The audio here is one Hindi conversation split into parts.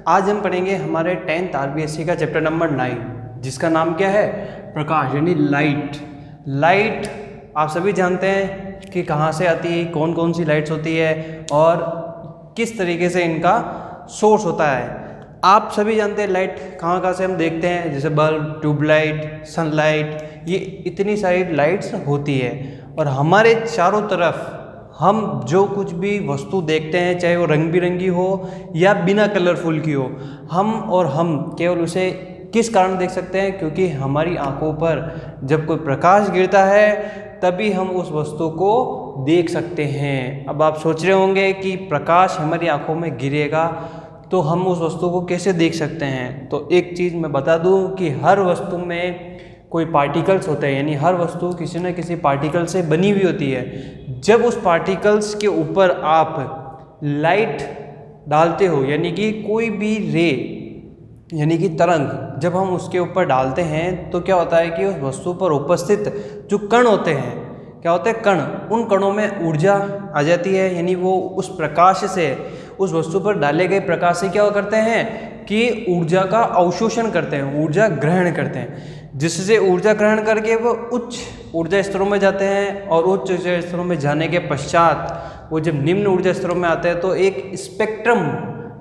आज हम पढ़ेंगे हमारे 10th RBSc का चैप्टर नंबर 9, जिसका नाम क्या है? प्रकाश यानी लाइट। लाइट आप सभी जानते हैं कि कहाँ से आती है, कौन कौन सी लाइट्स होती है और किस तरीके से इनका सोर्स होता है। आप सभी जानते हैं लाइट कहाँ कहाँ से हम देखते हैं, जैसे बल्ब, ट्यूबलाइट, सनलाइट, ये इतनी सारी लाइट्स होती है। और हमारे चारों तरफ हम जो कुछ भी वस्तु देखते हैं, चाहे वो रंग बिरंगी हो या बिना कलरफुल की हो, हम केवल उसे किस कारण देख सकते हैं? क्योंकि हमारी आंखों पर जब कोई प्रकाश गिरता है तभी हम उस वस्तु को देख सकते हैं। अब आप सोच रहे होंगे कि प्रकाश हमारी आंखों में गिरेगा तो हम उस वस्तु को कैसे देख सकते हैं? तो एक चीज़ मैं बता दूं कि हर वस्तु में कोई पार्टिकल्स होते हैं, यानी हर वस्तु किसी न किसी पार्टिकल से बनी हुई होती है। जब उस पार्टिकल्स के ऊपर आप लाइट डालते हो, यानी कि कोई भी रे यानी कि तरंग जब हम उसके ऊपर डालते हैं तो क्या होता है कि उस वस्तु पर उपस्थित जो कण होते हैं, क्या होते हैं? कण। उन कणों में ऊर्जा आ जाती है, यानी वो उस प्रकाश से, उस वस्तु पर डाले गए प्रकाश से क्या करते हैं कि ऊर्जा का अवशोषण करते हैं, ऊर्जा ग्रहण करते हैं, जिससे ऊर्जा ग्रहण करके वो उच्च ऊर्जा स्तरों में जाते हैं। और उच्च ऊर्जा स्तरों में जाने के पश्चात वो जब निम्न ऊर्जा स्तरों में आते हैं तो एक स्पेक्ट्रम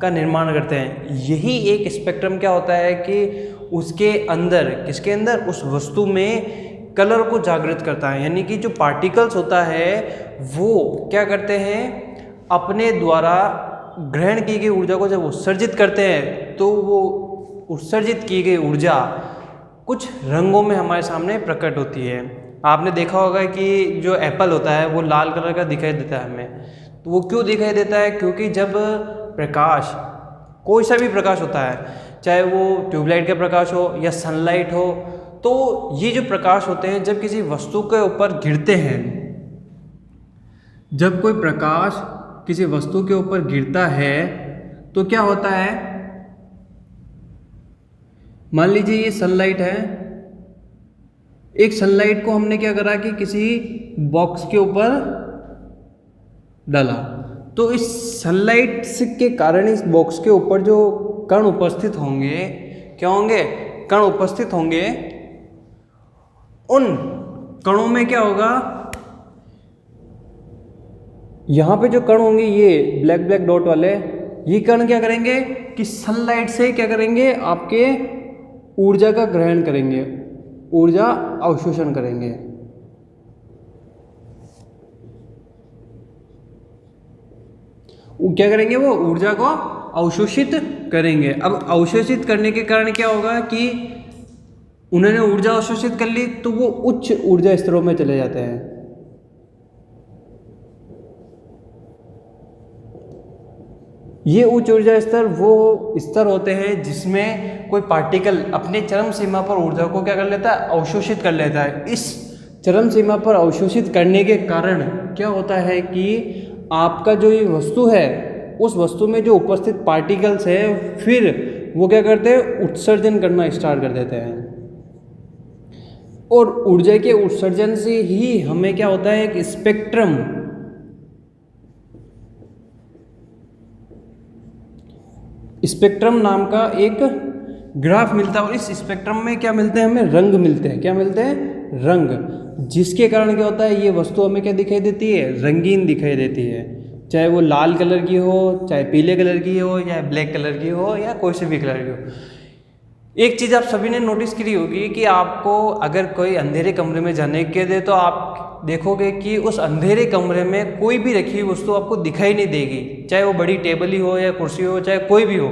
का निर्माण करते हैं। यही एक स्पेक्ट्रम क्या होता है कि उसके अंदर, किसके अंदर? उस वस्तु में कलर को जागृत करता है। यानी कि जो पार्टिकल्स होता है वो क्या करते हैं, अपने द्वारा ग्रहण की गई ऊर्जा को जब उत्सर्जित करते हैं तो वो उत्सर्जित की गई ऊर्जा कुछ रंगों में हमारे सामने प्रकट होती है। आपने देखा होगा कि जो एप्पल होता है वो लाल कलर का दिखाई देता है हमें। तो वो क्यों दिखाई देता है? क्योंकि जब प्रकाश, कोई सा भी प्रकाश होता है, चाहे वो ट्यूबलाइट का प्रकाश हो या सनलाइट हो, तो ये जो प्रकाश होते हैं जब किसी वस्तु के ऊपर गिरते हैं, जब कोई प्रकाश किसी वस्तु के ऊपर गिरता है तो क्या होता है? मान लीजिए ये सनलाइट है, एक सनलाइट को हमने क्या करा कि किसी बॉक्स के ऊपर डाला, तो इस सनलाइट के कारण इस बॉक्स के ऊपर जो कण उपस्थित होंगे, क्या होंगे? कण उपस्थित होंगे। उन कणों में क्या होगा, यहाँ पे जो कण होंगे, ये ब्लैक ब्लैक डॉट वाले, ये कण क्या करेंगे कि सनलाइट से क्या करेंगे, आपके ऊर्जा का ग्रहण करेंगे, ऊर्जा अवशोषण करेंगे। क्या करेंगे? वो ऊर्जा को अवशोषित करेंगे। अब अवशोषित करने के कारण क्या होगा कि उन्होंने ऊर्जा अवशोषित कर ली तो वो उच्च ऊर्जा स्तरों में चले जाते हैं। ये उच्च ऊर्जा स्तर वो स्तर होते हैं जिसमें कोई पार्टिकल अपने चरम सीमा पर ऊर्जा को क्या कर लेता है? अवशोषित कर लेता है। इस चरम सीमा पर अवशोषित करने के कारण क्या होता है कि आपका जो ये वस्तु है, उस वस्तु में जो उपस्थित पार्टिकल्स है फिर वो क्या करते हैं? उत्सर्जन करना स्टार्ट कर देते हैं। और ऊर्जा के उत्सर्जन से ही हमें क्या होता है? एक स्पेक्ट्रम, स्पेक्ट्रम नाम का एक ग्राफ मिलता है। और इस स्पेक्ट्रम में क्या मिलते हैं? हमें रंग मिलते हैं। क्या मिलते हैं? रंग। जिसके कारण क्या होता है, ये वस्तु हमें क्या दिखाई देती है? रंगीन दिखाई देती है। चाहे वो लाल कलर की हो, चाहे पीले कलर की हो, या ब्लैक कलर की हो, या कोई से भी कलर की हो। एक चीज़ आप सभी ने नोटिस करी होगी कि आपको अगर कोई अंधेरे कमरे में जाने के दे तो आप देखोगे कि उस अंधेरे कमरे में कोई भी रखी हुई वस्तु आपको दिखाई नहीं देगी, चाहे वो बड़ी टेबल ही हो या कुर्सी हो, चाहे कोई भी हो।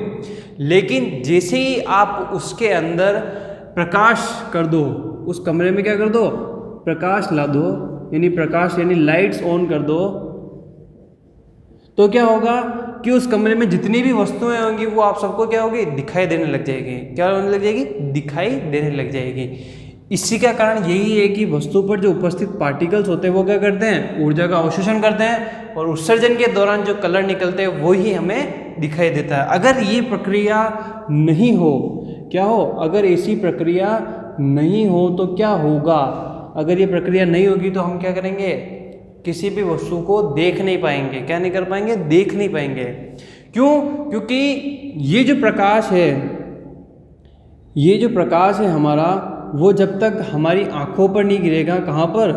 लेकिन जैसे ही आप उसके अंदर प्रकाश कर दो, उस कमरे में क्या कर दो? प्रकाश ला दो, यानी प्रकाश यानी लाइट्स ऑन कर दो, तो क्या होगा कि उस कमरे में जितनी भी वस्तुएं होंगी वो आप सबको क्या होगी? दिखाई देने लग जाएगी। क्या होने लग जाएगी? दिखाई देने लग जाएगी। इसी का कारण यही है कि वस्तु पर जो उपस्थित पार्टिकल्स होते हैं वो क्या करते हैं? ऊर्जा का अवशोषण करते हैं, और उत्सर्जन के दौरान जो कलर निकलते हैं वो ही हमें दिखाई देता है। अगर ये प्रक्रिया नहीं हो, क्या हो? अगर ऐसी प्रक्रिया नहीं हो तो क्या होगा? अगर ये प्रक्रिया नहीं होगी तो हम क्या करेंगे? किसी भी वस्तु को देख नहीं पाएंगे। क्या नहीं कर पाएंगे? देख नहीं पाएंगे। क्यों? क्योंकि ये जो प्रकाश है हमारा, वो जब तक हमारी आँखों पर नहीं गिरेगा, कहाँ पर?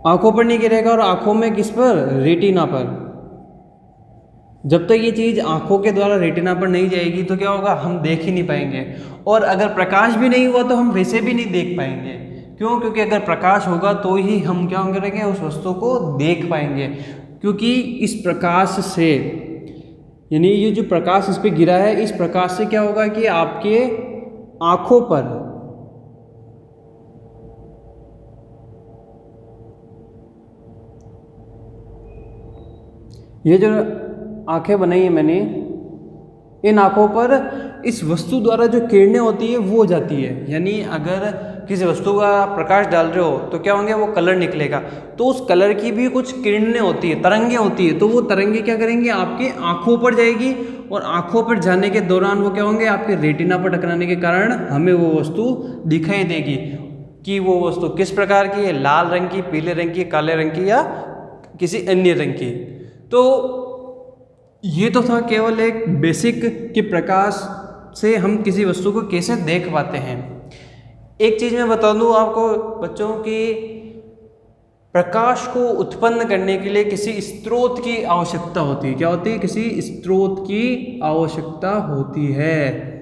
आँखों पर नहीं गिरेगा, और आँखों में किस पर? रेटिना पर। जब तक ये चीज़ आँखों के द्वारा रेटिना पर नहीं जाएगी तो क्या होगा? हम देख ही नहीं पाएंगे। और अगर प्रकाश भी नहीं हुआ तो हम वैसे भी नहीं देख पाएंगे। क्यों? क्योंकि अगर प्रकाश होगा तो ही हम क्या करेंगे? उस वस्तु को देख पाएंगे। क्योंकि इस प्रकाश से, यानी ये जो प्रकाश इस पे गिरा है, इस प्रकाश से क्या होगा कि आपके आँखों पर ये जो आंखें बनाई है मैंने, इन आंखों पर इस वस्तु द्वारा जो किरणें होती है वो जाती है। यानी अगर किसी वस्तु का प्रकाश डाल रहे हो तो क्या होंगे? वो कलर निकलेगा। तो उस कलर की भी कुछ किरणें होती है, तरंगें होती है। तो वो तरंगें क्या करेंगी? आपकी आंखों पर जाएगी, और आंखों पर जाने के दौरान वो क्या होंगे? आपके रेटिना पर टकराने के कारण हमें वो वस्तु दिखाई देगी कि वो वस्तु किस प्रकार की है, लाल रंग की, पीले रंग की, काले रंग की, या किसी अन्य रंग की। तो ये तो था केवल एक बेसिक कि प्रकाश से हम किसी वस्तु को कैसे देख पाते हैं। एक चीज़ मैं बता दूं आपको बच्चों कि प्रकाश को उत्पन्न करने के लिए किसी स्रोत की आवश्यकता होती है। क्या होती है? किसी स्रोत की आवश्यकता होती है।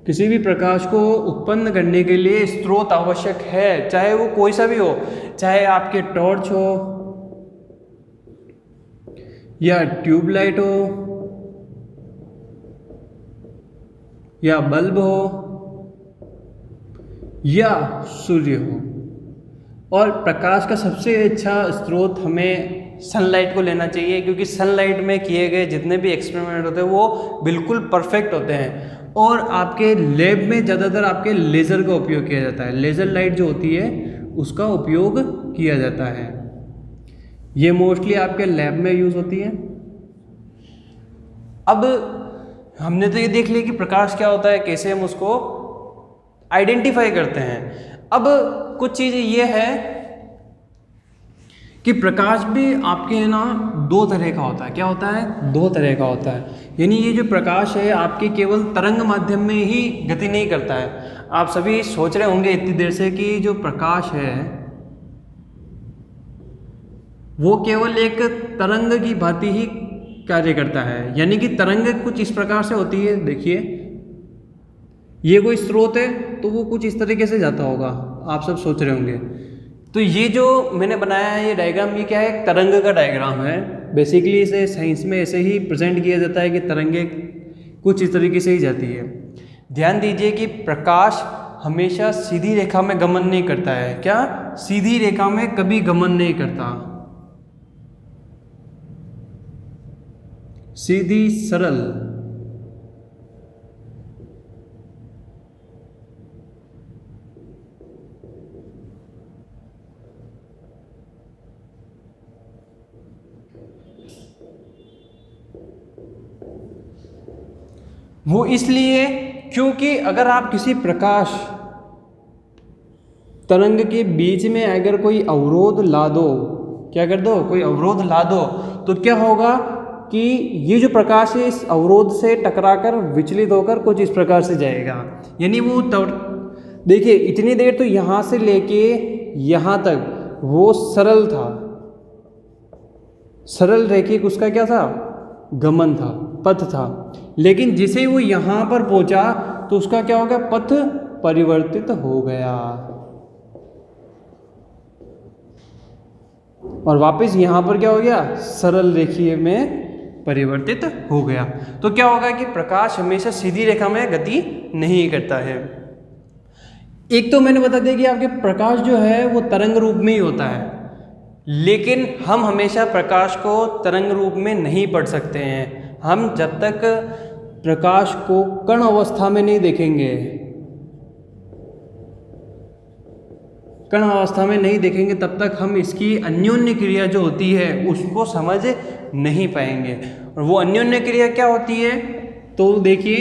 किसी भी प्रकाश को उत्पन्न करने के लिए स्रोत आवश्यक है, चाहे वो कोई सा भी हो, चाहे आपके टॉर्च हो, या ट्यूबलाइट हो, या बल्ब हो, या सूर्य हो। और प्रकाश का सबसे अच्छा स्रोत हमें सनलाइट को लेना चाहिए, क्योंकि सनलाइट में किए गए जितने भी एक्सपेरिमेंट होते हैं वो बिल्कुल परफेक्ट होते हैं। और आपके लैब में ज़्यादातर आपके लेज़र का उपयोग किया जाता है। लेज़र लाइट जो होती है उसका उपयोग किया जाता है। ये मोस्टली आपके लैब में यूज़ होती है। अब हमने तो ये देख लिया कि प्रकाश क्या होता है, कैसे हम उसको आइडेंटिफाई करते हैं। अब कुछ चीज़ ये है कि प्रकाश भी आपके ना दो तरह का होता है। क्या होता है? दो तरह का होता है। यानी ये जो प्रकाश है आपके केवल तरंग माध्यम में ही गति नहीं करता है। आप सभी सोच रहे होंगे इतनी देर से कि जो प्रकाश है वो केवल एक तरंग की भांति ही कार्य करता है। यानी कि तरंग कुछ इस प्रकार से होती है, देखिए ये कोई स्रोत है तो वो कुछ इस तरीके से जाता होगा, आप सब सोच रहे होंगे। तो ये जो मैंने बनाया है ये डायग्राम, ये क्या है? एक तरंग का डायग्राम है। बेसिकली इसे साइंस में ऐसे ही प्रेजेंट किया जाता है कि तरंगे कुछ इस तरीके से ही जाती है। ध्यान दीजिए कि प्रकाश हमेशा सीधी रेखा में गमन नहीं करता है। क्या? सीधी रेखा में कभी गमन नहीं करता। सीधी सरल वो इसलिए क्योंकि अगर आप किसी प्रकाश तरंग के बीच में अगर कोई अवरोध ला दो, क्या कर दो? कोई अवरोध ला दो, तो क्या होगा कि ये जो प्रकाश है इस अवरोध से टकराकर विचलित होकर कुछ इस प्रकार से जाएगा। यानी वो देखिए इतनी देर तो यहाँ से लेके यहाँ तक वो सरल था, सरल रैखिक उसका क्या था? गमन था, पथ था। लेकिन जिसे वो यहाँ पर पहुंचा तो उसका क्या हो गया? पथ परिवर्तित हो गया और वापस यहाँ पर क्या हो गया? सरल रेखीय में परिवर्तित हो गया। तो क्या होगा कि प्रकाश हमेशा सीधी रेखा में गति नहीं करता है। एक तो मैंने बता दिया कि आपके प्रकाश जो है वो तरंग रूप में ही होता है, लेकिन हम हमेशा प्रकाश को तरंग रूप में नहीं पढ़ सकते हैं। हम जब तक प्रकाश को कण अवस्था में नहीं देखेंगे, कण अवस्था में नहीं देखेंगे, तब तक हम इसकी अन्योन्य क्रिया जो होती है उसको समझ नहीं पाएंगे। और वो अन्योन्य क्रिया क्या होती है? तो देखिए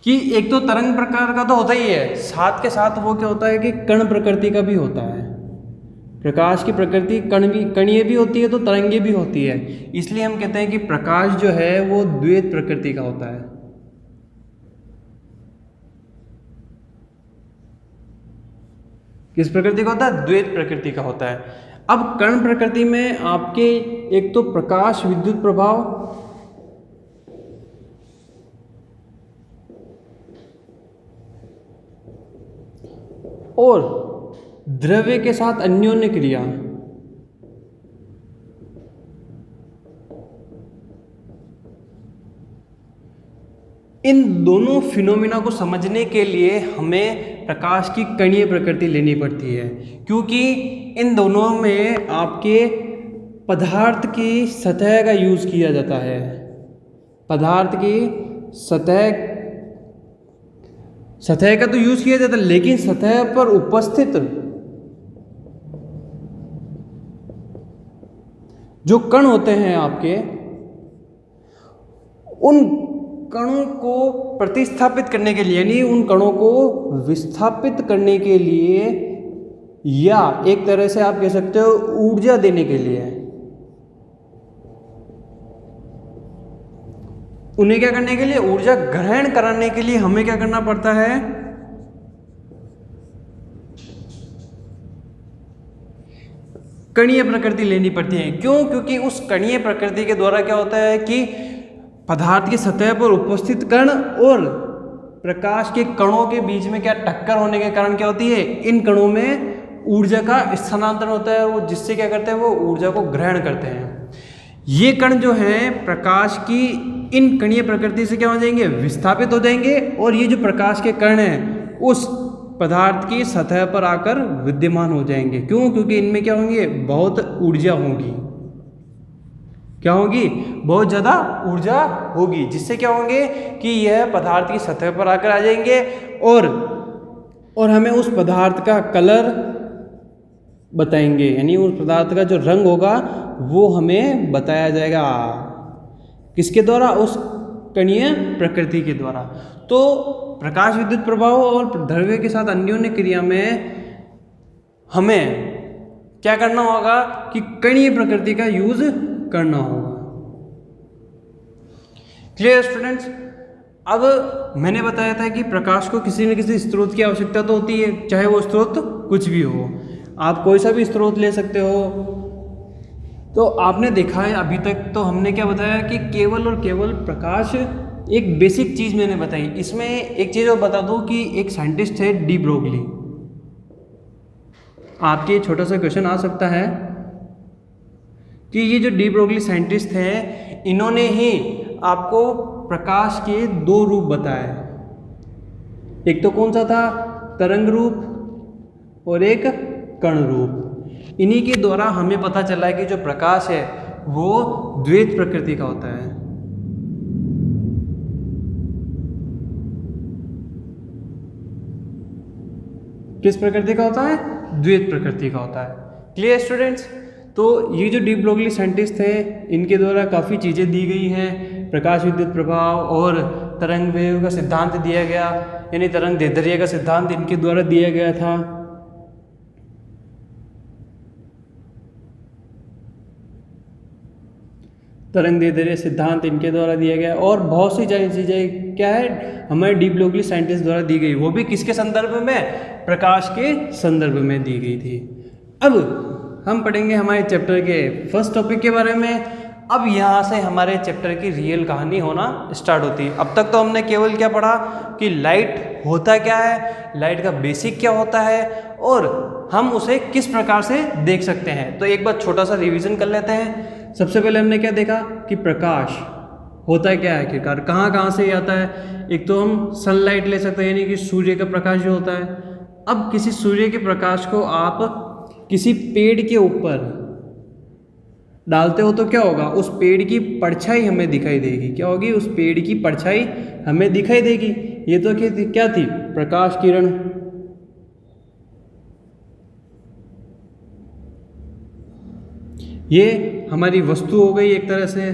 कि एक तो तरंग प्रकार का तो होता ही है, साथ के साथ वो क्या होता है कि कण प्रकृति का भी होता है। प्रकाश की प्रकृति कणीय भी होती है तो तरंगे भी होती है, इसलिए हम कहते हैं कि प्रकाश जो है वो द्वैत प्रकृति का होता है। किस प्रकृति का होता है? द्वैत प्रकृति का होता है। अब कण प्रकृति में आपके एक तो प्रकाश विद्युत प्रभाव, और द्रव्य के साथ अन्योन्य क्रिया, इन दोनों फिनोमिना को समझने के लिए हमें प्रकाश की कणीय प्रकृति लेनी पड़ती है, क्योंकि इन दोनों में आपके पदार्थ की सतह का यूज किया जाता है। पदार्थ की सतह का तो यूज किया जाता है, लेकिन सतह पर उपस्थित जो कण होते हैं आपके, उन कणों को प्रतिस्थापित करने के लिए, यानी उन कणों को विस्थापित करने के लिए, या एक तरह से आप कह सकते हो ऊर्जा देने के लिए, उन्हें क्या करने के लिए, ऊर्जा ग्रहण कराने के लिए हमें क्या करना पड़ता है, कणीय प्रकृति लेनी पड़ती है। क्यों? क्योंकि उस कणीय प्रकृति के द्वारा क्या होता है कि पदार्थ की सतह पर उपस्थित कण और प्रकाश के कणों के बीच में क्या टक्कर होने के कारण क्या होती है, इन कणों में ऊर्जा का स्थानांतरण होता है, वो जिससे क्या करते हैं, वो ऊर्जा को ग्रहण करते हैं। ये कण जो हैं प्रकाश की इन कणीय प्रकृति से क्या हो जाएंगे, विस्थापित हो जाएंगे, और ये जो प्रकाश के कण हैं उस पदार्थ की सतह पर आकर विद्यमान हो जाएंगे। क्यों? क्योंकि इनमें क्या होंगे, बहुत ऊर्जा होगी। क्या होगी? बहुत ज़्यादा ऊर्जा होगी, जिससे क्या होंगे कि यह पदार्थ की सतह पर आकर आ जाएंगे, और हमें उस पदार्थ का कलर बताएंगे, यानी उस पदार्थ का जो रंग होगा वो हमें बताया जाएगा। किसके द्वारा? उस कणीय प्रकृति के द्वारा। तो प्रकाश विद्युत प्रभाव और द्रव्य के साथ अन्योन्य क्रिया में हमें क्या करना होगा कि कणीय प्रकृति का यूज करना होगा। Clear students? अब मैंने बताया था कि प्रकाश को किसी न किसी स्रोत की आवश्यकता तो होती है, चाहे वो स्रोत कुछ भी हो, आप कोई सा भी स्रोत ले सकते हो। तो आपने देखा है अभी तक तो हमने क्या बताया कि केवल और केवल प्रकाश, एक बेसिक चीज़ मैंने बताई। इसमें एक चीज़ और बता दूं कि एक साइंटिस्ट है डी ब्रोगली। आपके छोटा सा क्वेश्चन आ सकता है कि ये जो डी ब्रोगली साइंटिस्ट है, इन्होंने ही आपको प्रकाश के दो रूप बताए। एक तो कौन सा था? तरंग रूप, और एक कण रूप। इन्हीं के द्वारा हमें पता चला है कि जो प्रकाश है वो द्वैत प्रकृति का होता है। किस प्रकृति का होता है? द्वैत प्रकृति का होता है। Clear students? तो ये जो डी ब्रोगली साइंटिस्ट थे, इनके द्वारा काफ़ी चीज़ें दी गई हैं। प्रकाश विद्युत प्रभाव और तरंग वेव का सिद्धांत दिया गया, यानी तरंग दैर्ध्य का सिद्धांत इनके द्वारा दिया गया था। तरंग दैर्ध्य सिद्धांत इनके द्वारा दिया गया, और बहुत सी चीज़ें क्या है हमारे डी ब्रोगली साइंटिस्ट द्वारा दी गई, वो भी किसके संदर्भ में? प्रकाश के संदर्भ में दी गई थी। अब हम पढ़ेंगे हमारे चैप्टर के फर्स्ट टॉपिक के बारे में। अब यहाँ से हमारे चैप्टर की रियल कहानी होना स्टार्ट होती है। अब तक तो हमने केवल क्या पढ़ा कि लाइट होता क्या है, लाइट का बेसिक क्या होता है, और हम उसे किस प्रकार से देख सकते हैं। तो एक बार छोटा सा रिवीजन कर लेते हैं। सबसे पहले हमने क्या देखा कि प्रकाश होता क्या है, आखिरकार कहाँ कहाँ से आता है। एक तो हम सनलाइट ले सकते हैं, यानी कि सूर्य का प्रकाश जो होता है। अब किसी सूर्य के प्रकाश को आप किसी पेड़ के ऊपर डालते हो तो क्या होगा, उस पेड़ की परछाई हमें दिखाई देगी। क्या होगी? उस पेड़ की परछाई हमें दिखाई देगी। ये तो क्या थी? प्रकाश किरण। ये हमारी वस्तु हो गई एक तरह से।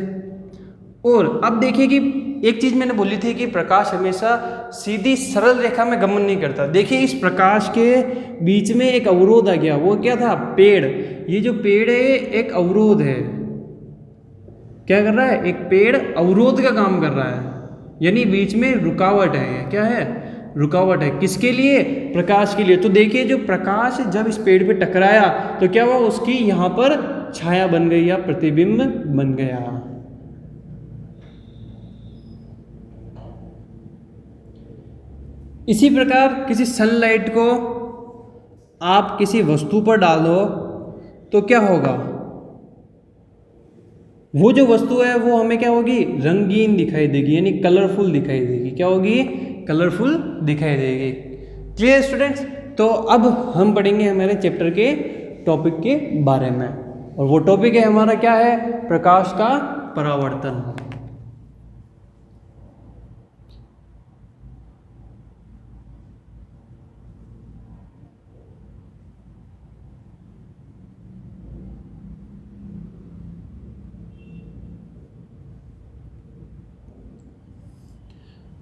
और अब देखिए कि एक चीज मैंने बोली थी कि प्रकाश हमेशा सीधी सरल रेखा में गमन नहीं करता। देखिए इस प्रकाश के बीच में एक अवरोध आ गया, वो क्या था? पेड़। ये जो पेड़ है एक अवरोध है। क्या कर रहा है? एक पेड़ अवरोध का काम कर रहा है, यानी बीच में रुकावट है। क्या है? रुकावट है। किसके लिए? प्रकाश के लिए। तो देखिए जो प्रकाश जब इस पेड़ पे टकराया तो क्या हुआ? उसकी यहाँ पर छाया बन गई या प्रतिबिंब बन गया। इसी प्रकार किसी सनलाइट को आप किसी वस्तु पर डाल दो तो क्या होगा? वो जो वस्तु है वो हमें क्या होगी? रंगीन दिखाई देगी, यानी कलरफुल दिखाई देगी। क्या होगी? कलरफुल दिखाई देगी। Clear students? तो अब हम पढ़ेंगे हमारे चैप्टर के टॉपिक के बारे में, और वो टॉपिक है हमारा क्या है? प्रकाश का परावर्तन।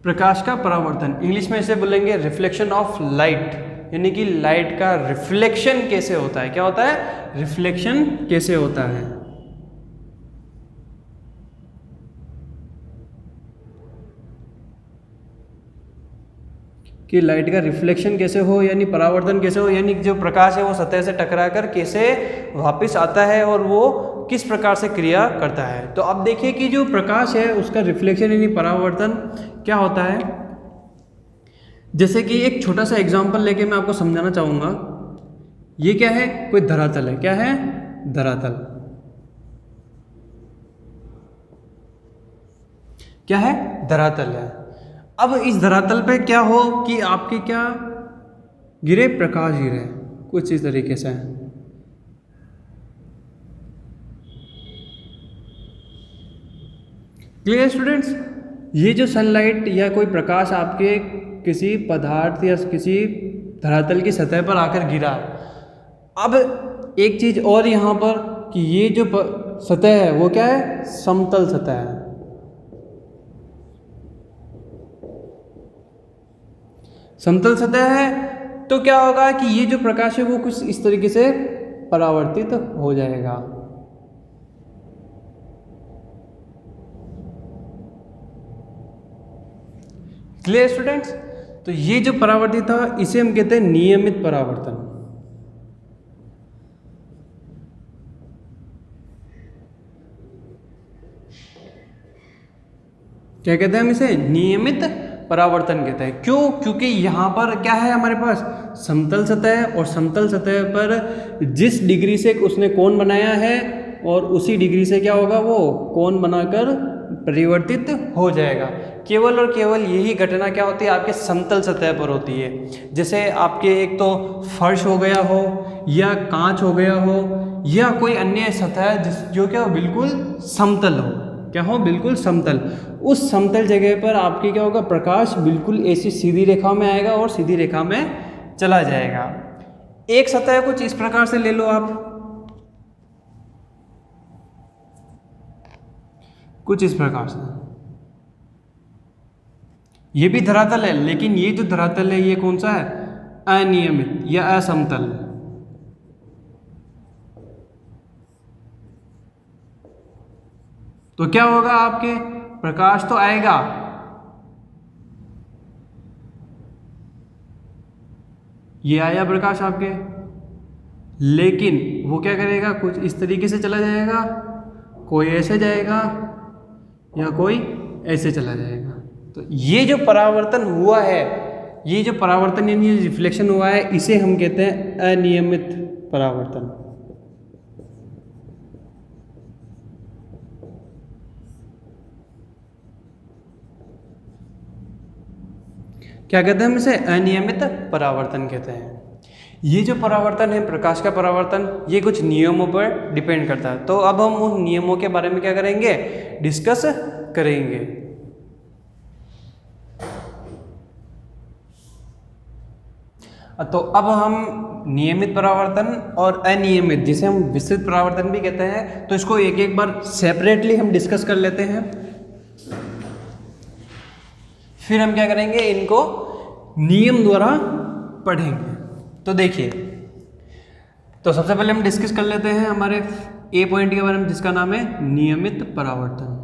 प्रकाश का परावर्तन, इंग्लिश में इसे बोलेंगे रिफ्लेक्शन ऑफ लाइट, यानी कि लाइट का रिफ्लेक्शन कैसे होता है। क्या होता है? रिफ्लेक्शन कैसे होता है। कि लाइट का रिफ्लेक्शन कैसे हो, यानी परावर्तन कैसे हो, यानी जो प्रकाश है वो सतह से टकराकर कैसे वापस आता है और वो किस प्रकार से क्रिया करता है। तो अब देखिए कि जो प्रकाश है उसका रिफ्लेक्शन यानी परावर्तन क्या होता है। जैसे कि एक छोटा सा एग्जांपल लेके मैं आपको समझाना चाहूँगा। ये क्या है? कोई धरातल है। क्या है? धरातल। क्या है? धरातल है। अब इस धरातल पे क्या हो कि आपके क्या गिरे? प्रकाश गिरे कुछ इस तरीके से। Clear students? ये जो सनलाइट या कोई प्रकाश आपके किसी पदार्थ या किसी धरातल की सतह पर आकर गिरा। अब एक चीज और यहाँ पर कि ये जो सतह है वो क्या है? समतल सतह है। समतल सतह है तो क्या होगा कि ये जो प्रकाश है वो कुछ इस तरीके से परावर्तित हो जाएगा। Clear students? तो ये जो परावर्तित था इसे हम कहते हैं नियमित परावर्तन। क्या कहते हैं हम इसे? नियमित परावर्तन कहते हैं। क्यों? क्योंकि यहाँ पर क्या है हमारे पास? समतल सतह है, और समतल सतह पर जिस डिग्री से उसने कोण बनाया है और उसी डिग्री से क्या होगा? वो कोण बनाकर परिवर्तित हो जाएगा। केवल और केवल यही घटना क्या होती है? आपके समतल सतह पर होती है। जैसे आपके एक तो फर्श हो गया हो, या कांच हो गया हो, या कोई अन्य सतह जो क्या हो? बिल्कुल समतल हो। क्या हो? बिल्कुल समतल। उस समतल जगह पर आपके क्या होगा? प्रकाश बिल्कुल ऐसी सीधी रेखा में आएगा और सीधी रेखा में चला जाएगा। एक सतह कुछ इस प्रकार से ले लो आप, कुछ इस प्रकार से। ये भी धरातल है, लेकिन ये जो धरातल है ये कौन सा है? अनियमित या असमतल। तो क्या होगा? आपके प्रकाश तो आएगा, ये आया प्रकाश आपके, लेकिन वो क्या करेगा? कुछ इस तरीके से चला जाएगा, कोई ऐसे जाएगा या कोई ऐसे चला जाएगा। तो ये जो परावर्तन हुआ है, ये जो परावर्तन यानी रिफ्लेक्शन हुआ है, इसे हम कहते हैं अनियमित परावर्तन। क्या कहते हैं हम इसे? अनियमित परावर्तन कहते हैं। ये जो परावर्तन है, प्रकाश का परावर्तन, ये कुछ नियमों पर डिपेंड करता है। तो अब हम उन नियमों के बारे में क्या करेंगे? डिस्कस करेंगे। तो अब हम नियमित परावर्तन और अनियमित, जिसे हम विस्तृत परावर्तन भी कहते हैं, तो इसको एक एक बार सेपरेटली हम डिस्कस कर लेते हैं। फिर हम क्या करेंगे, इनको नियम द्वारा पढ़ेंगे। तो देखिए, तो सबसे पहले हम डिस्कस कर लेते हैं हमारे ए पॉइंट के बारे में, जिसका नाम है नियमित परावर्तन।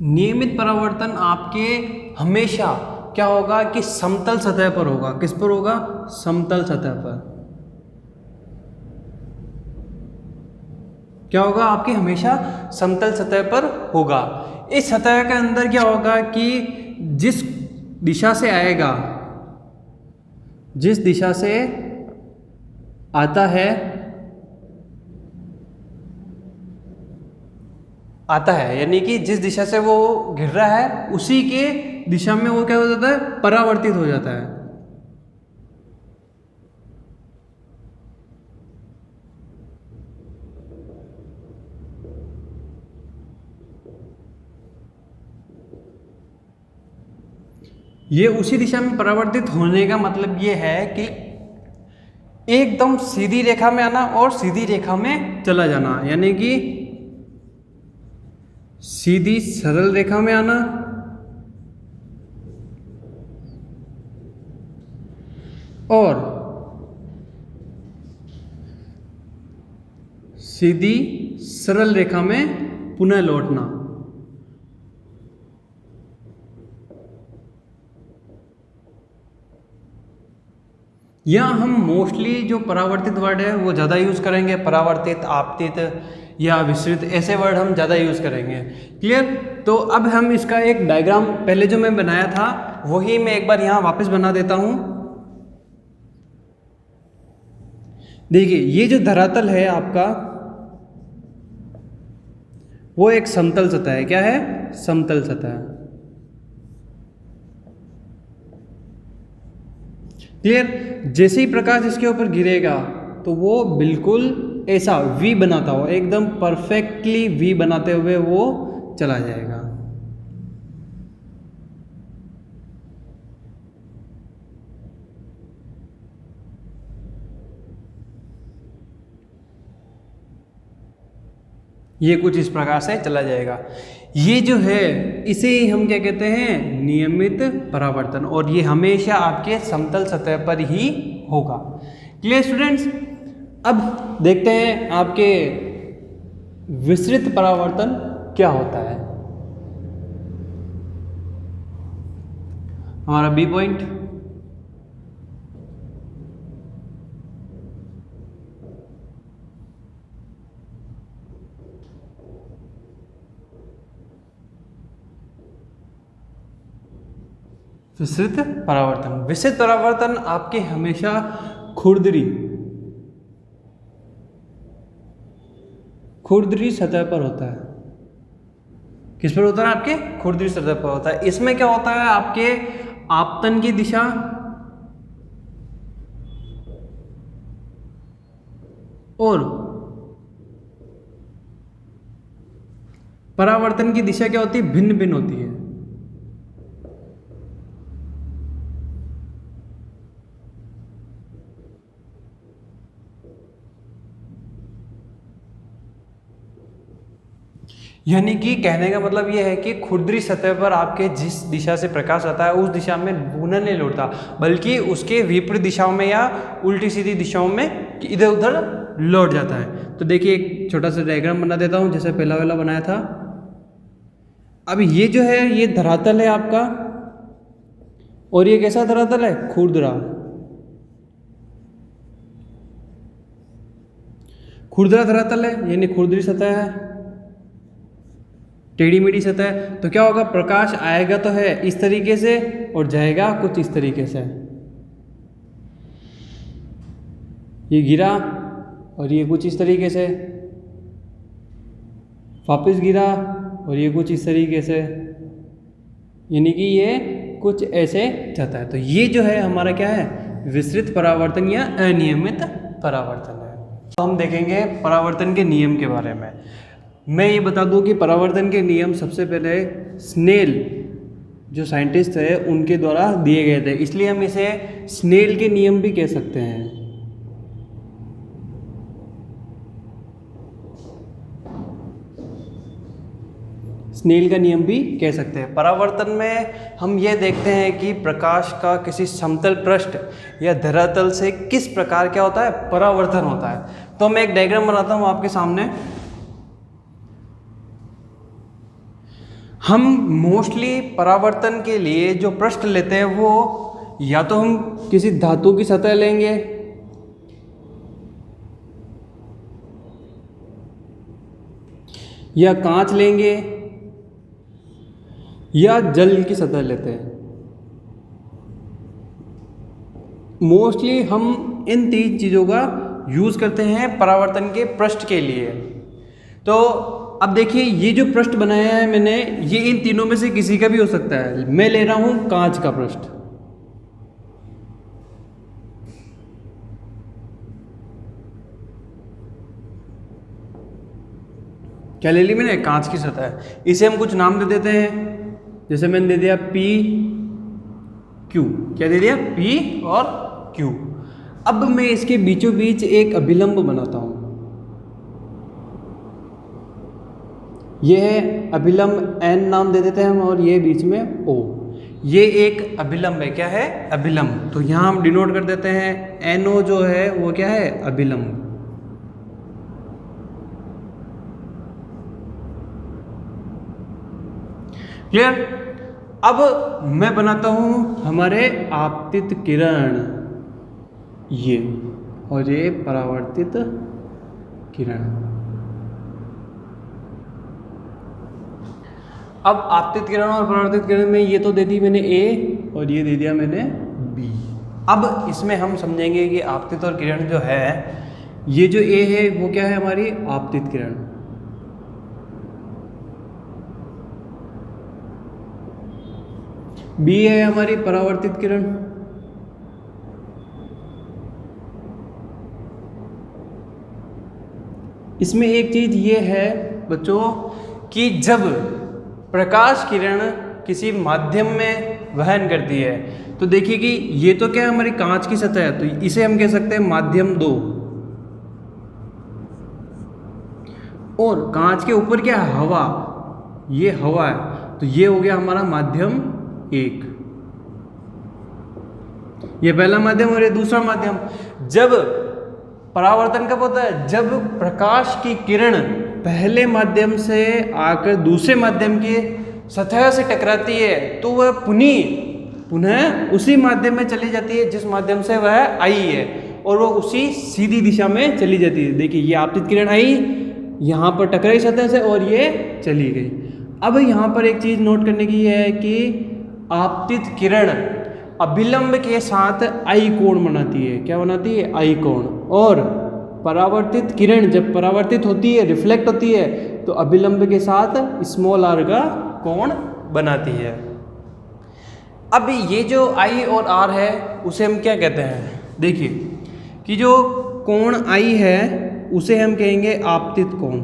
नियमित परावर्तन आपके हमेशा क्या होगा कि समतल सतह पर होगा। किस पर होगा? समतल सतह पर। क्या होगा? आपके हमेशा समतल सतह पर होगा। इस सतह के अंदर क्या होगा कि जिस दिशा से आएगा, जिस दिशा से आता है यानी कि जिस दिशा से वो गिर रहा है उसी के दिशा में वो क्या हो जाता है? परावर्तित हो जाता है। ये उसी दिशा में परावर्तित होने का मतलब ये है कि एकदम सीधी रेखा में आना और सीधी रेखा में चला जाना, यानी कि सीधी सरल रेखा में आना और सीधी सरल रेखा में पुनः लौटना। या हम मोस्टली जो परावर्तित वर्ड है वो ज़्यादा यूज़ करेंगे, परावर्तित, आपतित या विस्तृत, ऐसे वर्ड हम ज़्यादा यूज़ करेंगे। क्लियर? तो अब हम इसका एक डायग्राम पहले जो मैं बनाया था वही मैं एक बार यहाँ वापस बना देता हूँ। देखिए, ये जो धरातल है आपका वो एक समतल सतह है। क्या है? समतल सतह। क्लियर? जैसे ही प्रकाश इसके ऊपर गिरेगा तो वो बिल्कुल ऐसा वी बनाता हुआ, एकदम परफेक्टली वी बनाते हुए वो चला जाएगा। ये कुछ इस प्रकार से चला जाएगा। ये जो है इसे हम क्या कहते हैं? नियमित परावर्तन। और ये हमेशा आपके समतल सतह पर ही होगा। Clear students? अब देखते हैं आपके विस्तृत परावर्तन क्या होता है। हमारा बी पॉइंट, विस्तृत परावर्तन। विस्तृत परावर्तन आपके हमेशा खुरदरी सतह पर होता है। किस पर होता है? आपके खुरदरी सतह पर होता है। इसमें क्या होता है? आपके आपतन की दिशा और परावर्तन की दिशा क्या होती है? भिन्न भिन्न होती है। यानी कि कहने का मतलब यह है कि खुरदरी सतह पर आपके जिस दिशा से प्रकाश आता है उस दिशा में पुनः नहीं लौटता, बल्कि उसके विपरीत दिशाओं में या उल्टी सीधी दिशाओं में इधर उधर लौट जाता है। तो देखिए, एक छोटा सा डायग्राम बना देता हूँ जैसे पहला वाला बनाया था। अब ये जो है ये धरातल है आपका, और ये कैसा धरातल है? खुरदरा धरातल है, यानी खुरदरी सतह है, टेढ़ी मेढ़ी सतह है। तो क्या होगा? प्रकाश आएगा तो है इस तरीके से और जाएगा कुछ इस तरीके से। ये गिरा और ये कुछ इस तरीके से, वापस गिरा और ये कुछ इस तरीके से, यानी कि ये कुछ ऐसे जाता है। तो ये जो है हमारा क्या है? विस्तृत परावर्तन या अनियमित परावर्तन है। तो हम देखेंगे परावर्तन के नियम के बारे में। मैं ये बता दूं कि परावर्तन के नियम सबसे पहले स्नेल जो साइंटिस्ट है उनके द्वारा दिए गए थे, इसलिए हम इसे स्नेल के नियम भी कह सकते हैं। स्नेल का नियम भी कह सकते हैं। परावर्तन में हम ये देखते हैं कि प्रकाश का किसी समतल पृष्ठ या धरातल से किस प्रकार क्या होता है, परावर्तन होता है। तो मैं एक डायग्राम बनाता हूँ आपके सामने। हम मोस्टली परावर्तन के लिए जो पृष्ठ लेते हैं वो या तो हम किसी धातु की सतह लेंगे या कांच लेंगे या जल की सतह लेते हैं। मोस्टली हम इन तीन चीज़ों का यूज़ करते हैं परावर्तन के पृष्ठ के लिए। तो अब देखिए ये जो पृष्ठ बनाया है मैंने, ये इन तीनों में से किसी का भी हो सकता है। मैं ले रहा हूं कांच का पृष्ठ। क्या ले ली मैंने, कांच की सतह। इसे हम कुछ नाम दे देते हैं, जैसे मैंने दे दिया P Q। क्या दे दिया, P और Q। अब मैं इसके बीचों बीच एक अभिलंब बनाता हूं। यह है अभिलंब, N नाम दे देते हैं हम, और ये बीच में O। ये एक अभिलंब है। क्या है, अभिलंब। तो यहां हम डिनोट कर देते हैं NO जो है वो क्या है, अभिलंब। क्लियर। अब मैं बनाता हूं हमारे आपतित किरण, ये, और ये परावर्तित किरण। अब आपतित किरण और परावर्तित किरण में ये तो दे दी मैंने A और ये दे दिया मैंने B। अब इसमें हम समझेंगे कि आपतित और किरण जो है, ये जो A है वो क्या है, हमारी आपतित किरण। B है हमारी परावर्तित किरण। इसमें एक चीज ये है बच्चों कि जब प्रकाश किरण किसी माध्यम में वहन करती है, तो देखिए कि ये तो क्या है, हमारी कांच की सतह है, तो इसे हम कह सकते हैं माध्यम 2। और कांच के ऊपर क्या है, हवा, ये हवा है, तो ये हो गया हमारा माध्यम 1। ये पहला माध्यम और ये दूसरा माध्यम। जब परावर्तन कब होता है, जब प्रकाश की किरण पहले माध्यम से आकर दूसरे माध्यम की सतह से टकराती है, तो वह पुनः उसी माध्यम में चली जाती है जिस माध्यम से वह आई है, और वो उसी सीधी दिशा में चली जाती है। देखिए ये आपतित किरण आई, यहाँ पर टकराई सतह से और ये चली गई। अब यहाँ पर एक चीज नोट करने की है कि आपतित किरण अभिलंब के साथ आई कोण बनाती है। क्या बनाती है, आई कोण। और परावर्तित किरण जब परावर्तित होती है, रिफ्लेक्ट होती है, तो अभिलंब के साथ स्मॉल r का कोण बनाती है। अब ये जो I और R है उसे हम क्या कहते हैं, देखिए कि जो कोण I है उसे हम कहेंगे आपतित कोण।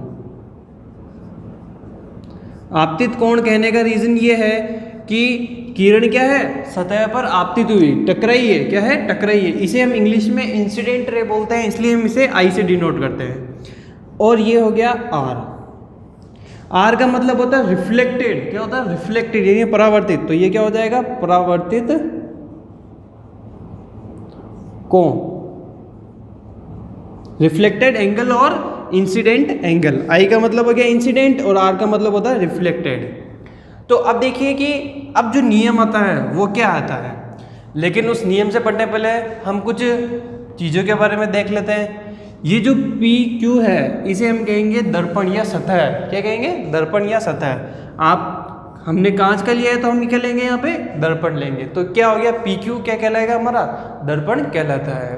आपतित कोण कहने का रीजन ये है कि किरण क्या है, सतह पर आपतित हुई, टकराई है। क्या है, टकराई है। इसे हम इंग्लिश में इंसिडेंट रे बोलते हैं, इसलिए हम इसे आई से डिनोट करते हैं। और ये हो गया आर। आर का मतलब होता है रिफ्लेक्टेड। क्या होता है, रिफ्लेक्टेड, यानी परावर्तित। तो ये क्या हो जाएगा, परावर्तित कोण, रिफ्लेक्टेड एंगल और इंसिडेंट एंगल। आई का मतलब हो गया इंसिडेंट और आर का मतलब होता है रिफ्लेक्टेड। तो अब देखिए कि अब जो नियम आता है वो क्या आता है, लेकिन उस नियम से पढ़ने पहले हम कुछ चीज़ों के बारे में देख लेते हैं। ये जो पी क्यू है इसे हम कहेंगे दर्पण या सतह। क्या कहेंगे, दर्पण या सतह। आप हमने कांच का लिया है तो हम क्या लेंगे, यहाँ पे दर्पण लेंगे। तो क्या हो गया, पी क्यू क्या कहलाएगा, हमारा दर्पण कहलाता है।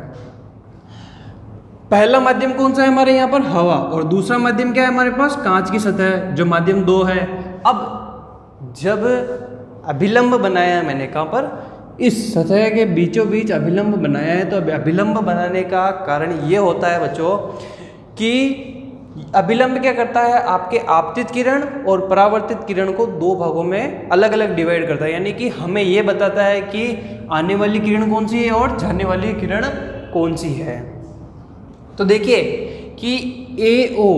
पहला माध्यम कौन सा है हमारे यहाँ पर, हवा। और दूसरा माध्यम क्या है हमारे पास, कांच की सतह, जो माध्यम 2 है। अब जब अभिलंब बनाया है मैंने कहाँ पर, इस सतह के बीचों बीच अभिलंब बनाया है, तो अभिलंब बनाने का कारण ये होता है बच्चों कि अभिलंब क्या करता है, आपके आपतित किरण और परावर्तित किरण को 2 भागों में अलग अलग डिवाइड करता है। यानी कि हमें ये बताता है कि आने वाली किरण कौन सी है और जाने वाली किरण कौन सी है। तो देखिए कि AO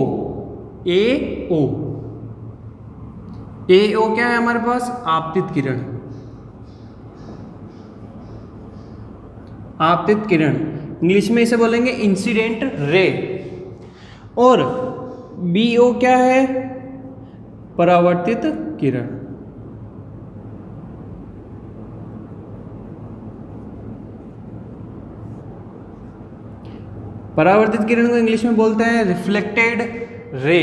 AO क्या है हमारे पास? आपतित किरण। आपतित किरण, इंग्लिश में इसे बोलेंगे इंसिडेंट रे। और BO क्या है? परावर्तित किरण। परावर्तित किरण को इंग्लिश में बोलते हैं रिफ्लेक्टेड रे।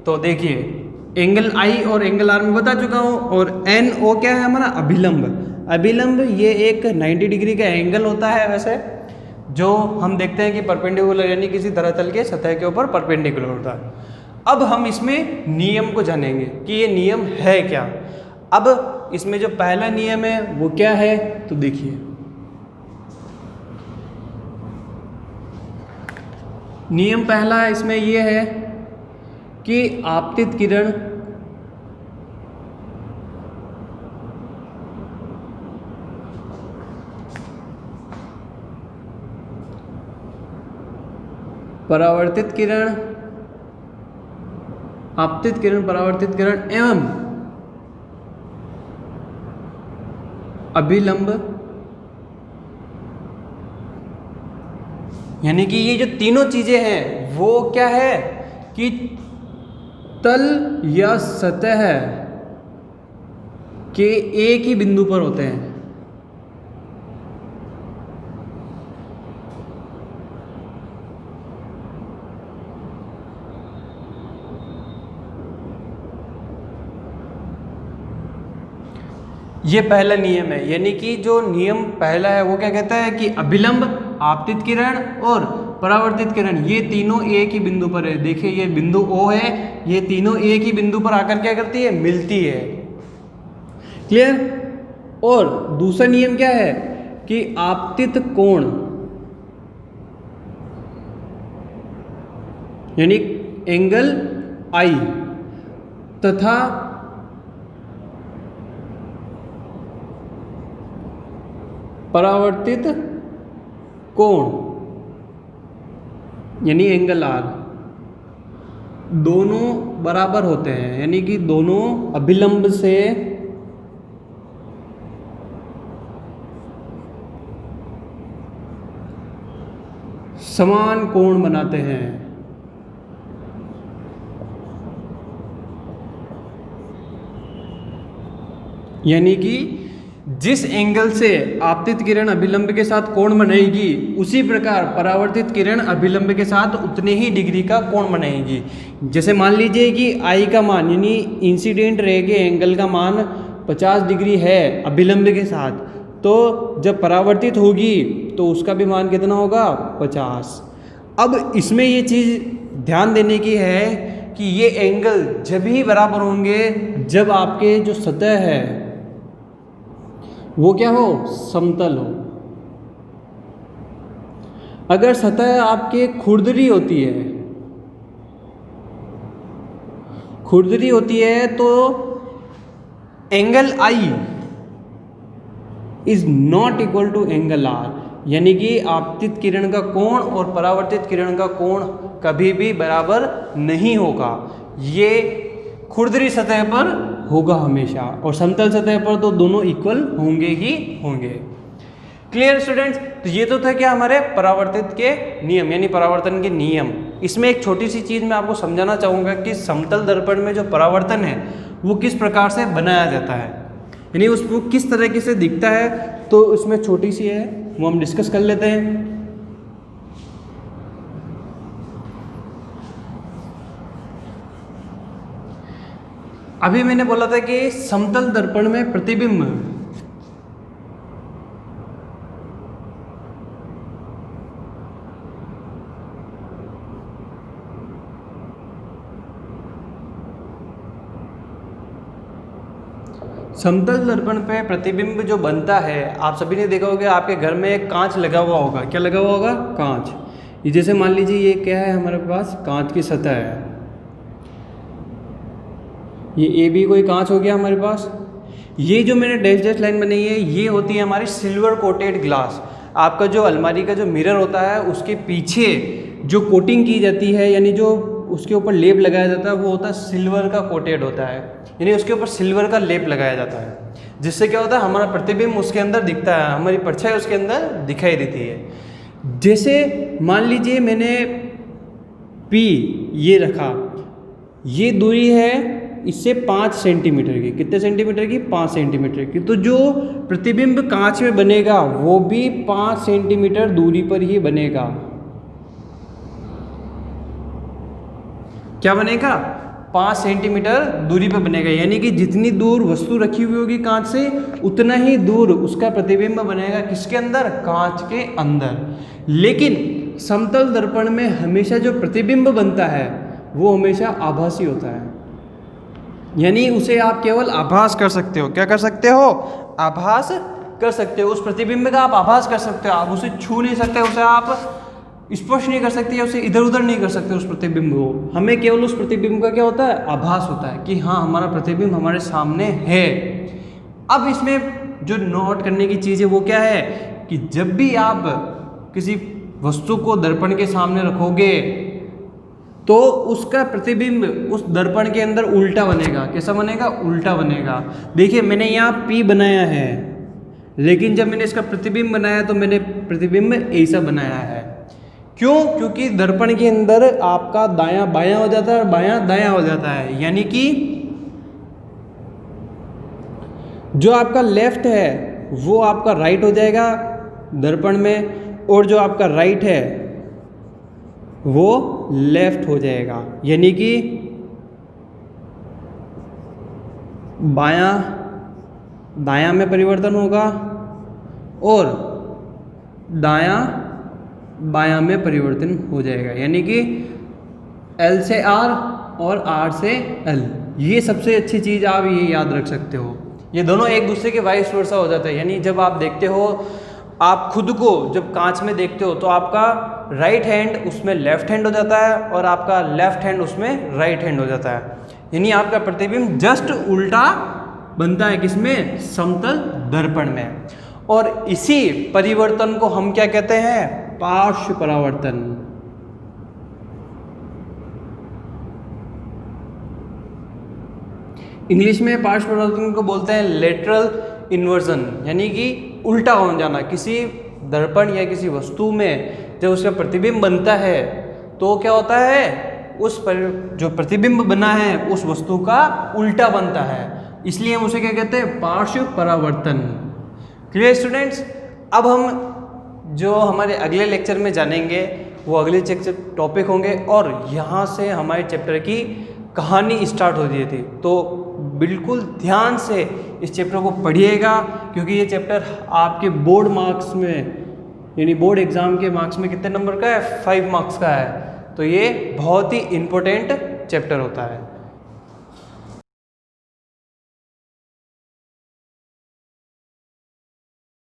तो देखिए एंगल I और एंगल R में बता चुका हूँ। और NO क्या है हमारा? अभिलंब। अभिलंब ये एक 90 डिग्री का एंगल होता है वैसे, जो हम देखते हैं कि परपेंडिकुलर यानी किसी धरातल के सतह के ऊपर परपेंडिकुलर होता है। अब हम इसमें नियम को जानेंगे कि ये नियम है क्या। अब इसमें जो पहला नियम है वो क्या है, तो देखिए नियम पहला इसमें ये है कि आपतित किरण परावर्तित किरण, आपतित किरण, परावर्तित किरण एवं अभिलंब, यानी कि ये जो तीनों चीजें हैं वो क्या है कि तल या सतह के एक ही बिंदु पर होते हैं। ये पहला नियम है, यानी कि जो नियम पहला है वो क्या कहता है कि अभिलंब, आपतित किरण और परावर्तित किरण ये तीनों एक ही बिंदु पर है। देखिए ये बिंदु O है, ये तीनों एक ही बिंदु पर आकर क्या करती है? मिलती है। क्लियर? और दूसरा नियम क्या है कि आपतित कोण, यानी एंगल I तथा परावर्तित कोण यानी एंगल R दोनों बराबर होते हैं, यानी कि दोनों अभिलंब से समान कोण बनाते हैं। यानी कि जिस एंगल से आपतित किरण अभिलंब के साथ कोण बनाएगी उसी प्रकार परावर्तित किरण अभिलंब के साथ उतने ही डिग्री का कोण बनाएगी। जैसे मान लीजिए कि I का मान यानी इंसिडेंट रे के एंगल का मान 50 डिग्री है अभिलंब के साथ, तो जब परावर्तित होगी तो उसका भी मान कितना होगा? 50। अब इसमें ये चीज़ ध्यान देने की है कि ये एंगल जब ही बराबर होंगे जब आपके जो सतह है वो क्या हो? समतल हो। अगर सतह आपके खुरदरी होती है तो angle I is not equal to angle R, यानी कि आपतित किरण का कोण और परावर्तित किरण का कोण कभी भी बराबर नहीं होगा। ये खुरदरी सतह पर होगा हमेशा, और समतल सतह पर तो दोनों इक्वल होंगे ही होंगे। Clear students? तो ये तो था क्या हमारे परावर्तित के नियम यानी परावर्तन के नियम। इसमें एक छोटी सी चीज़ मैं आपको समझाना चाहूँगा कि समतल दर्पण में जो परावर्तन है वो किस प्रकार से बनाया जाता है, यानी उसको किस तरीके से दिखता है। तो उसमें छोटी सी है वो हम डिस्कस कर लेते हैं। अभी मैंने बोला था कि समतल दर्पण में प्रतिबिंब समतल दर्पण पे प्रतिबिंब जो बनता है, आप सभी ने देखा होगा आपके घर में एक कांच लगा हुआ होगा। क्या लगा हुआ होगा? कांच। ये जैसे मान लीजिए ये क्या है हमारे पास? कांच की सतह है। ये ए भी कोई कांच हो गया हमारे पास। ये जो मैंने डैश डैश लाइन बनाई है ये होती है हमारी सिल्वर कोटेड ग्लास। आपका जो अलमारी का जो मिरर होता है उसके पीछे जो कोटिंग की जाती है, यानी जो उसके ऊपर लेप लगाया जाता है वो होता है सिल्वर का कोटेड होता है, यानी उसके ऊपर सिल्वर का लेप लगाया जाता है, जिससे क्या होता है हमारा प्रतिबिंब उसके अंदर दिखता है, हमारी परछाई उसके अंदर दिखाई देती है। जैसे मान लीजिए मैंने P ये रखा, ये दूरी है इससे 5 सेंटीमीटर की, कितने सेंटीमीटर की? 5 सेंटीमीटर की। तो जो प्रतिबिंब कांच में बनेगा वो भी 5 सेंटीमीटर दूरी पर ही बनेगा। क्या बनेगा? 5 सेंटीमीटर दूरी पर बनेगा, यानी कि जितनी दूर वस्तु रखी हुई होगी कांच से उतना ही दूर उसका प्रतिबिंब बनेगा। किसके अंदर? कांच के अंदर। लेकिन समतल दर्पण में हमेशा जो प्रतिबिंब बनता है वो हमेशा आभासी होता है, यानी उसे आप केवल आभास कर सकते हो। क्या कर सकते हो? आभास कर सकते हो। उस प्रतिबिंब का आप आभास कर सकते हो, आप उसे छू नहीं सकते, उसे आप स्पर्श नहीं कर सकते या उसे इधर उधर नहीं कर सकते उस प्रतिबिंब को। हमें केवल उस प्रतिबिंब का क्या होता है? आभास होता है कि हाँ हमारा प्रतिबिंब हमारे सामने है। अब इसमें जो नोट करने की चीज़ है वो क्या है कि जब भी आप किसी वस्तु को दर्पण के सामने रखोगे तो उसका प्रतिबिंब उस दर्पण के अंदर उल्टा बनेगा। कैसा बनेगा? उल्टा बनेगा। देखिए मैंने यहाँ P बनाया है, लेकिन जब मैंने इसका प्रतिबिंब बनाया तो मैंने प्रतिबिंब ऐसा बनाया है। क्यों? क्योंकि दर्पण के अंदर आपका दायां बायां हो जाता है और बायां दायां हो जाता है, यानी कि जो आपका लेफ्ट है वो आपका राइट हो जाएगा दर्पण में, और जो आपका राइट है वो लेफ्ट हो जाएगा, यानी कि बायां दायां में परिवर्तन होगा और दायां बायां में परिवर्तन हो जाएगा, यानी कि L से R और R से L। ये सबसे अच्छी चीज़ आप ये याद रख सकते हो। ये दोनों एक दूसरे के वाइस वर्सा हो जाता है, यानी जब आप देखते हो आप खुद को जब कांच में देखते हो तो आपका राइट हैंड उसमें लेफ्ट हैंड हो जाता है और आपका लेफ्ट हैंड उसमें राइट हैंड हो जाता है, यानी आपका प्रतिबिंब जस्ट उल्टा बनता है। किसमें? समतल दर्पण में। और इसी परिवर्तन को हम क्या कहते हैं? पार्श्व परावर्तन। इंग्लिश में पार्श्व परावर्तन को बोलते हैं लेटरल इन्वर्जन, यानी कि उल्टा हो जाना। किसी दर्पण या किसी वस्तु में जब उसका प्रतिबिंब बनता है तो क्या होता है? उस पर जो प्रतिबिंब बना है उस वस्तु का उल्टा बनता है, इसलिए हम उसे क्या कहते हैं? पार्श्व परावर्तन। Clear students? अब हम जो हमारे अगले लेक्चर में जानेंगे वो अगले टॉपिक होंगे और यहाँ से हमारे चैप्टर की कहानी स्टार्ट हो रही थी। तो बिल्कुल ध्यान से इस चैप्टर को पढ़िएगा, क्योंकि ये चैप्टर आपके बोर्ड मार्क्स में यानी बोर्ड एग्ज़ाम के मार्क्स में कितने नंबर का है? 5 मार्क्स का है। तो ये बहुत ही इम्पोर्टेंट चैप्टर होता है।